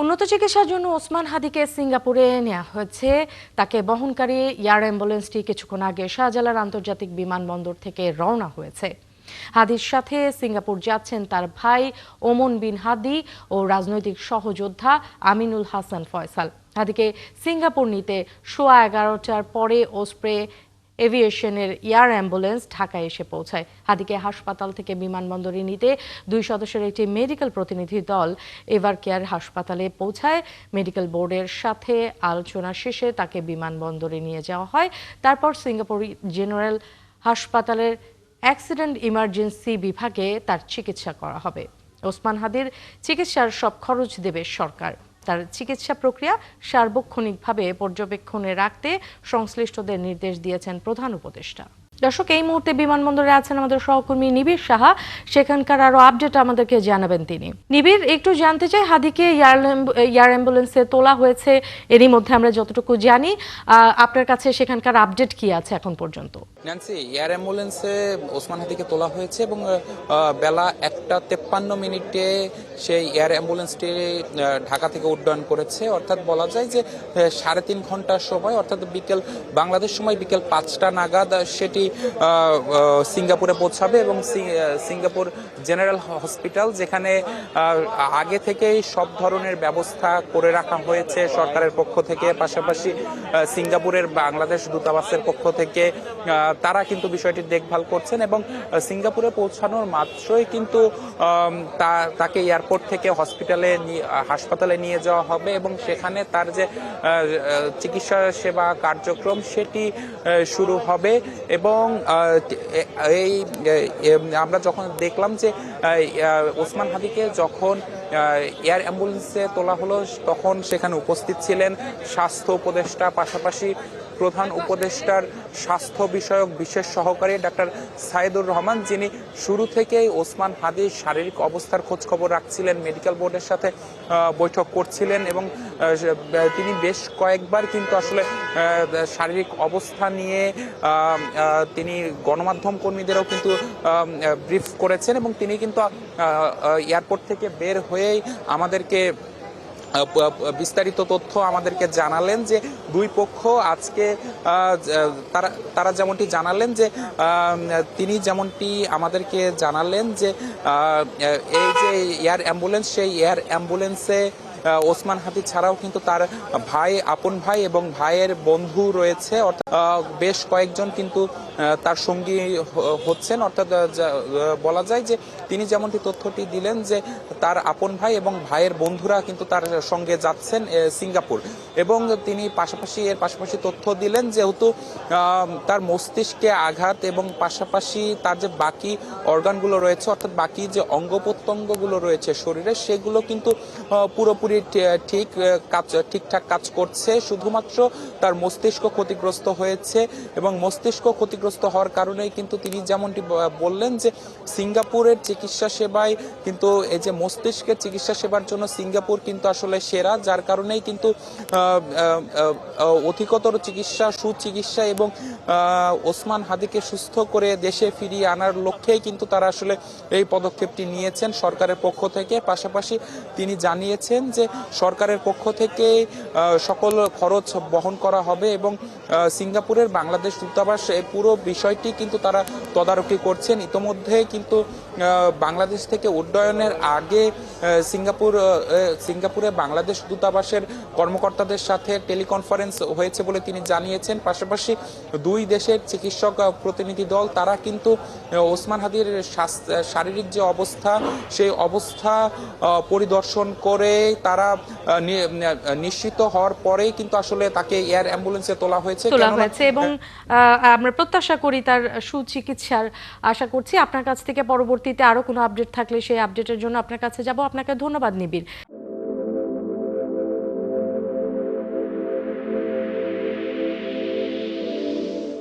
উন্নত চিকিৎসার জন্য ওসমান হাদিকে সিঙ্গাপুরে নেওয়া হয়েছে। তাকে বহনকারী এয়ার অ্যাম্বুলেন্সটি কিছুক্ষণ আগে শাহজালাল আন্তর্জাতিক বিমানবন্দর থেকে রওনা হয়েছে। হাদির সাথে সিঙ্গাপুর যাচ্ছেন তার ভাই ওমন বিন হাদি ও রাজনৈতিক সহযোদ্ধা আমিনুল হাসান ফয়সাল। হাদিকে সিঙ্গাপুর নিতে 11:15টার পরে ওসপ্রে এভিয়েশনের এয়ার অ্যাম্বুলেন্স ঢাকায় এসে পৌঁছায়। হাদিকে হাসপাতাল থেকে বিমানবন্দরে নিতে 2 সদস্যের একটি মেডিকেল প্রতিনিধি দল এভারকেয়ার হাসপাতালে পৌঁছায়। মেডিকেল বোর্ডের সাথে আলোচনা শেষে তাকে বিমানবন্দরে নিয়ে যাওয়া হয়। তারপর সিঙ্গাপুর জেনারেল হাসপাতালের অ্যাক্সিডেন্ট ইমার্জেন্সি বিভাগে তার চিকিৎসা করা হবে। ওসমান হাদির চিকিৎসার সব খরচ দেবে সরকার। তার চিকিৎসা প্রক্রিয়া সার্বক্ষণিকভাবে পর্যবেক্ষণে রাখতে সংশ্লিষ্টদের নির্দেশ দিয়েছেন প্রধান উপদেষ্টা। দর্শক, এই মুহূর্তে বিমানবন্দরে আছেন আমাদের সহকর্মী নিবিড় সাহা। সেখানকার আরো আপডেট আমাদেরকে জানাবেন তিনি। নিবিড়, একটু জানতে চাই, হাদিকে এয়ার অ্যাম্বুলেন্সে তোলা হয়েছে, এরই মধ্যে আমরা যতটুকু জানি, আপনার কাছে সেখানকার আপডেট কি আছে এখন পর্যন্ত? ন্যান্সি, এয়ার অ্যাম্বুলেন্সে ওসমান হাদিকে তোলা হয়েছে এবং বেলা 1:53 সেই এয়ার অ্যাম্বুলেন্সটি ঢাকা থেকে উড্ডয়ন করেছে। অর্থাৎ বলা যায় যে 3.5 ঘন্টার সময়, অর্থাৎ বাংলাদেশ সময় বিকেল 5টা নাগাদ সেটি সিঙ্গাপুরে পৌঁছাবে এবং সিঙ্গাপুর জেনারেল হসপিটাল, যেখানে আগে থেকেই সব ধরনের ব্যবস্থা করে রাখা হয়েছে সরকারের পক্ষ থেকে, পাশাপাশি সিঙ্গাপুরের বাংলাদেশ দূতাবাসের পক্ষ থেকে তারা কিন্তু বিষয়টি দেখভাল করছেন এবং সিঙ্গাপুরে পৌঁছানোর মাত্রই কিন্তু তাকে এয়ারপোর্ট থেকে হাসপাতালে নিয়ে যাওয়া হবে এবং সেখানে তার যে চিকিৎসা সেবা কার্যক্রম সেটি শুরু হবে। এবং আমরা যখন দেখলাম যে ওসমান হাদিকে যখন এয়ার অ্যাম্বুলেন্সে তোলা হলো, তখন সেখানে উপস্থিত ছিলেন স্বাস্থ্য উপদেষ্টা, পাশাপাশি প্রধান উপদেষ্টার স্বাস্থ্য বিষয়ক বিশেষ সহকারী ডাক্তার সাইদুর রহমান, যিনি শুরু থেকেই ওসমান হাদির শারীরিক অবস্থার খোঁজ খবর রাখছিলেন, মেডিকেল বোর্ডের সাথে বৈঠক করছিলেন এবং তিনি বেশ কয়েকবার কিন্তু আসলে শারীরিক অবস্থা নিয়ে তিনি গণমাধ্যম কর্মীদেরও কিন্তু ব্রিফ করেছেন এবং তিনি কিন্তু এয়ারপোর্ট থেকে বের হয়েই আমাদেরকে বিস্তারিত তথ্য আমাদেরকে জানালেন যে দুই পক্ষ আজকে তারা যেমনটি জানালেন যে তিনি যেমনটি আমাদেরকে জানালেন যে এই যে এয়ার অ্যাম্বুলেন্স, সেই এয়ার অ্যাম্বুলেন্সে ওসমান হাদি ছাড়াও কিন্তু তার ভাই, আপন ভাই এবং ভাইয়ের বন্ধু রয়েছে, অর্থাৎ বেশ কয়েকজন কিন্তু তার সঙ্গী হচ্ছেন। অর্থাৎ বলা যায় যে তিনি যেমনটি তথ্যটি দিলেন যে তার আপন ভাই এবং ভাইয়ের বন্ধুরা কিন্তু তার সঙ্গে যাচ্ছেন সিঙ্গাপুর, এবং তিনি এর পাশাপাশি তথ্য দিলেন যেহেতু তার মস্তিষ্কে আঘাত এবং পাশাপাশি তার যে বাকি অর্গানগুলো রয়েছে, অর্থাৎ বাকি যে অঙ্গ প্রত্যঙ্গগুলো রয়েছে শরীরে, সেগুলো কিন্তু পুরোপুরি ঠিকঠাক কাজ করছে। শুধুমাত্র তার মস্তিষ্ক ক্ষতিগ্রস্ত হয়েছে এবং মস্তিষ্ক ক্ষতিগ্রস্ত হওয়ার কারণেই কিন্তু তিনি যেমনটি বললেন যে সিঙ্গাপুরের চিকিৎসা সেবায় কিন্তু এই যে মস্তিষ্কের চিকিৎসা সেবার জন্য সিঙ্গাপুর কিন্তু আসলে সেরা, যার কারণেই কিন্তু অধিকতর চিকিৎসা, সুচিকিৎসা এবং ওসমান হাদিকে সুস্থ করে দেশে ফিরিয়ে আনার লক্ষ্যেই কিন্তু তারা আসলে এই পদক্ষেপটি নিয়েছেন সরকারের পক্ষ থেকে। পাশাপাশি তিনি জানিয়েছেন যে সরকারের পক্ষ থেকে সকল খরচ বহন করা হবে এবং সিঙ্গাপুরের বাংলাদেশ দূতাবাস এই পুরো বিষয়টি কিন্তু তারা তদারকি করছেন। ইতোমধ্যে কিন্তু বাংলাদেশ থেকে উড্ডয়নের আগে সিঙ্গাপুরে বাংলাদেশ দূতাবাসের কর্মকর্তাদের সাথে টেলিকনফারেন্স হয়েছে বলে তিনি জানিয়েছেন। পাশাপাশি দুই দেশের চিকিৎসক প্রতিনিধি দল তারা কিন্তু ওসমান হাদির শারীরিক যে অবস্থা, সেই অবস্থা পরিদর্শন করে তারা নিশ্চিত হওয়ার পরেই কিন্তু আসলে তাকে এয়ার অ্যাম্বুলেন্সে তোলা হয়েছে এবং আমরা প্রত্যাশা করি তার সুচিকিৎসার আশা করছি। আপনার কাছ থেকে পরবর্তীতে আরো কোনো আপডেট থাকলে সেই আপডেটের জন্য আপনার কাছে যাব। আপনাকে ধন্যবাদ নিবিড়।